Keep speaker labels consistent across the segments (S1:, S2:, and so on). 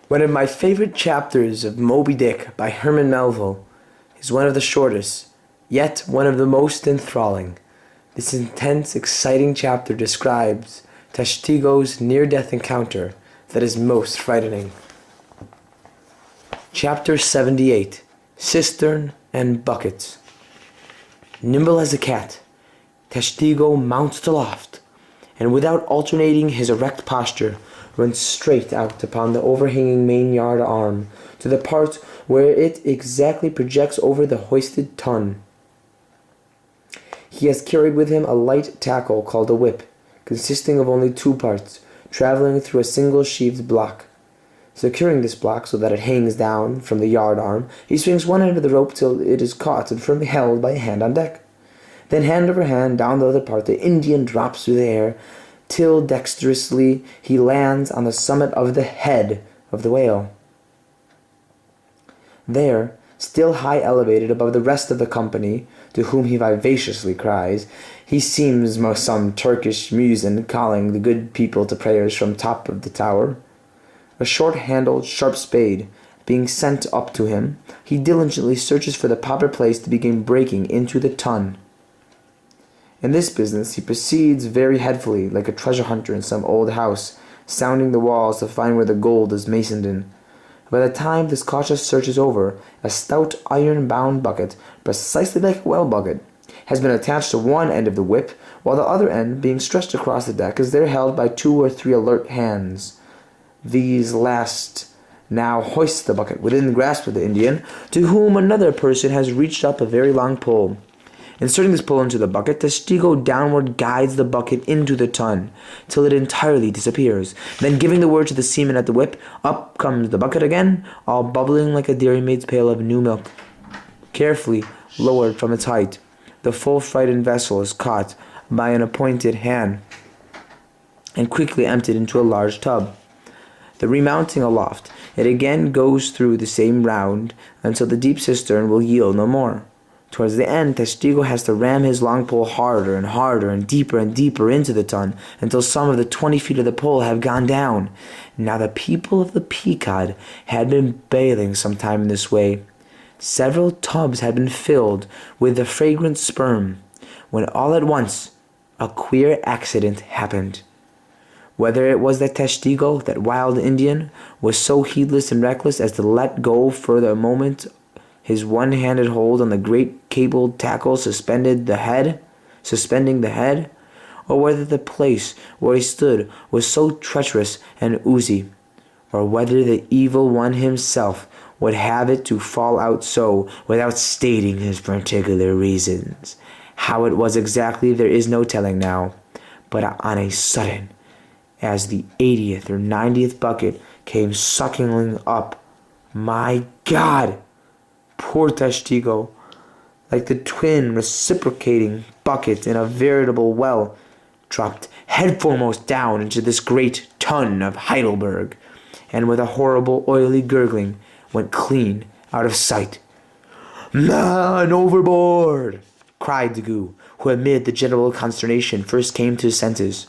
S1: One of my favorite chapters of Moby Dick by Herman Melville is one of the shortest, yet one of the most enthralling. This intense, exciting chapter describes Tashtigo's near-death encounter that is most frightening. Chapter 78, Cistern and Buckets. Nimble as a cat, Tashtigo mounts aloft, and without alternating his erect posture, runs straight out upon the overhanging main-yard arm to the part where it exactly projects over the hoisted tun. He has carried with him a light tackle called a whip, consisting of only two parts, traveling through a single sheathed block. Securing this block so that it hangs down from the yard arm, he swings one end of the rope till it is caught and firmly held by a hand on deck. Then hand over hand down the other part the Indian drops through the air, till dexterously he lands on the summit of the head of the whale. There, still high elevated above the rest of the company, to whom he vivaciously cries, he seems some Turkish muezzin calling the good people to prayers from top of the tower. A short-handled, sharp spade being sent up to him, he diligently searches for the proper place to begin breaking into the tun. In this business he proceeds very headfully, like a treasure hunter in some old house, sounding the walls to find where the gold is masoned in. By the time this cautious search is over, a stout iron-bound bucket, precisely like a well bucket, has been attached to one end of the whip, while the other end, being stretched across the deck, is there held by 2 or 3 alert hands. These last now hoist the bucket within the grasp of the Indian, to whom another person has reached up a very long pole. Inserting this pole into the bucket, Tashtigo downward guides the bucket into the tun, till it entirely disappears. Then, giving the word to the seaman at the whip, up comes the bucket again, all bubbling like a dairymaid's pail of new milk. Carefully lowered from its height, the full-frightened vessel is caught by an appointed hand, and quickly emptied into a large tub. The remounting aloft, it again goes through the same round, until the deep cistern will yield no more. Towards the end, Tashtigo has to ram his long pole harder and deeper into the tun, until some of the 20 feet of the pole have gone down. Now the people of the Pequod had been bathing some time in this way. Several tubs had been filled with the fragrant sperm, when all at once a queer accident happened. Whether it was that Tashtigo, that wild Indian, was so heedless and reckless as to let go for the moment his one-handed hold on the great cabled tackle suspending the head, or whether the place where he stood was so treacherous and oozy, or whether the evil one himself would have it to fall out so without stating his particular reasons. How it was exactly there is no telling now, but on a sudden, as the 80th or 90th bucket came sucking up, my God! Poor Tashtigo, like the twin reciprocating bucket in a veritable well, dropped headforemost down into this great tun of Heidelberg, and with a horrible oily gurgling went clean out of sight. "Man overboard!" cried Daggoo, who amid the general consternation first came to his senses.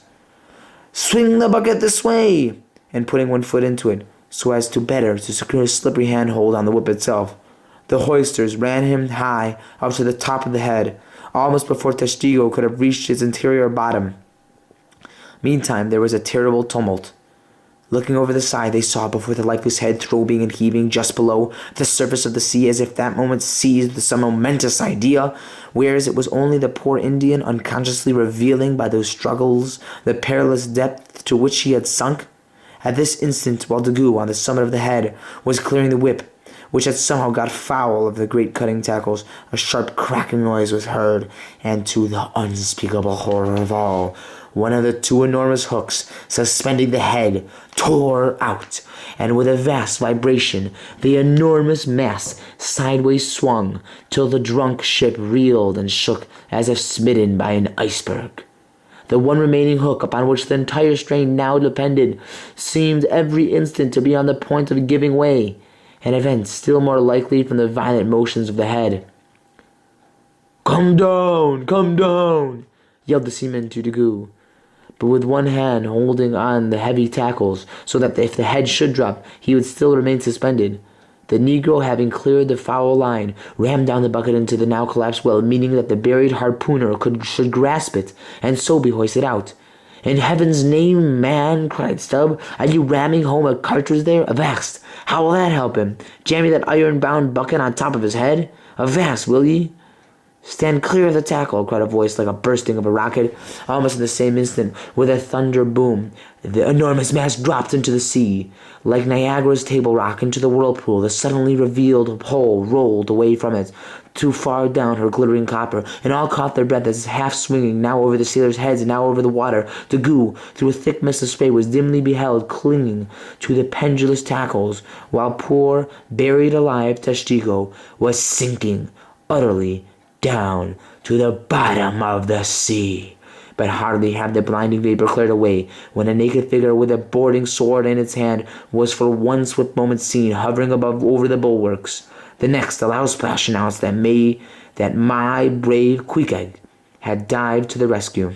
S1: "Swing the bucket this way!" and putting one foot into it, so as to better to secure his slippery handhold on the whip itself. The hoisters ran him high up to the top of the head, almost before Tashtigo could have reached its interior bottom. Meantime there was a terrible tumult. Looking over the side, they saw before the lifeless head throbbing and heaving just below the surface of the sea, as if that moment seized with some momentous idea, whereas it was only the poor Indian unconsciously revealing by those struggles the perilous depth to which he had sunk. At this instant, while Daggoo, on the summit of the head, was clearing the whip, which had somehow got foul of the great cutting tackles, a sharp cracking noise was heard, and to the unspeakable horror of all, one of the 2 enormous hooks suspending the head tore out, and with a vast vibration the enormous mass sideways swung, till the drunk ship reeled and shook as if smitten by an iceberg. The one remaining hook, upon which the entire strain now depended, seemed every instant to be on the point of giving way, an event still more likely from the violent motions of the head. Come down!" yelled the seaman to Daggoo. but with one hand holding on the heavy tackles, so that if the head should drop, he would still remain suspended. The Negro, having cleared the foul line, rammed down the bucket into the now collapsed well, meaning that the buried harpooner should grasp it, and so be hoisted out. "In heaven's name, man," cried Stubb, "are you ramming home a cartridge there? Avast! How will that help him? Jamming that iron-bound bucket on top of his head? Avast, will ye?" "Stand clear of the tackle," cried a voice like a bursting of a rocket. Almost in the same instant, with a thunder boom, the enormous mass dropped into the sea. Like Niagara's table rock into the whirlpool, the suddenly revealed pole rolled away from it, too far down her glittering copper, and all caught their breath as, half swinging, now over the sailors' heads and now over the water, the goo, through a thick mist of spray, was dimly beheld clinging to the pendulous tackles, while poor, buried alive Tashtego was sinking utterly down to the bottom of the sea. But hardly had the blinding vapor cleared away, when a naked figure with a boarding sword in its hand was for one swift moment seen hovering above over the bulwarks. The next, a loud splash announced that my brave Queequeg had dived to the rescue.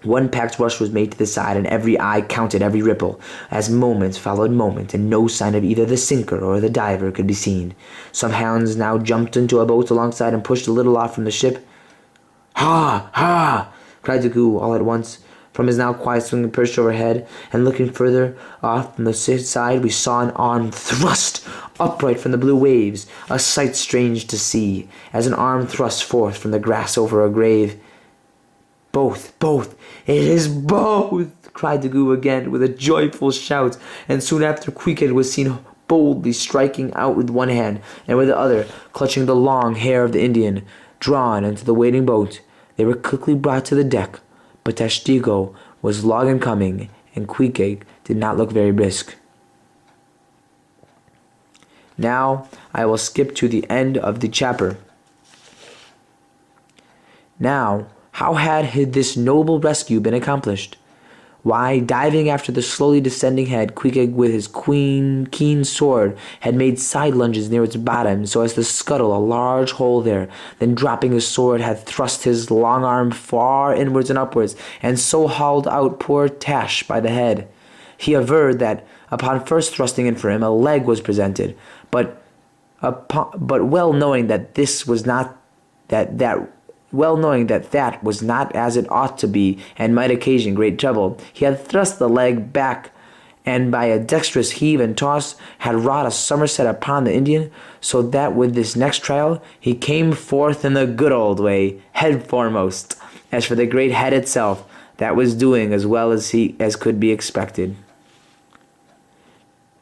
S1: One packed rush was made to the side, and every eye counted every ripple, as moment followed moment, and no sign of either the sinker or the diver could be seen. Some hands now jumped into a boat alongside and pushed a little off from the ship. "Ha! Ha!" cried the goo all at once. From his now quiet swinging perched overhead, and looking further off from the side, we saw an arm thrust upright from the blue waves, a sight strange to see, as an arm thrust forth from the grass over a grave. Both! It is both!" cried the goo again with a joyful shout, and soon after Queequeg was seen boldly striking out with one hand, and with the other clutching the long hair of the Indian, drawn into the waiting boat. They were quickly brought to the deck, but Tashtego was long in coming, and Queequeg did not look very brisk. Now I will skip to the end of the chapter. Now, how had this noble rescue been accomplished? Why, diving after the slowly descending head, Queequeg with his keen sword had made side lunges near its bottom so as to scuttle a large hole there, then dropping his sword had thrust his long arm far inwards and upwards, and so hauled out poor Tash by the head. He averred that, upon first thrusting in for him, a leg was presented, but well knowing that that was not as it ought to be, and might occasion great trouble, he had thrust the leg back, and by a dexterous heave and toss had wrought a somerset upon the Indian, so that with this next trial he came forth in the good old way, head foremost. As for the great head itself, that was doing as well as could be expected.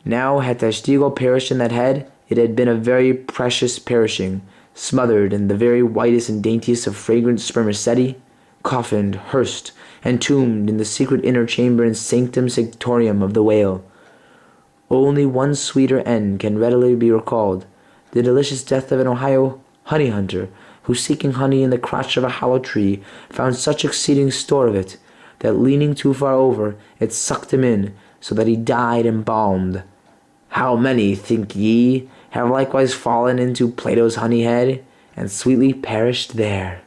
S1: Now had Tashtego perished in that head, it had been a very precious perishing, smothered in the very whitest and daintiest of fragrant spermaceti, coffined, hearsed, entombed in the secret inner chamber and sanctum sanctorum of the whale. Only one sweeter end can readily be recalled, the delicious death of an Ohio honey hunter, who, seeking honey in the crotch of a hollow tree, found such exceeding store of it, that leaning too far over, it sucked him in, so that he died embalmed. How many, think ye, have likewise fallen into Plato's honey head, and sweetly perished there?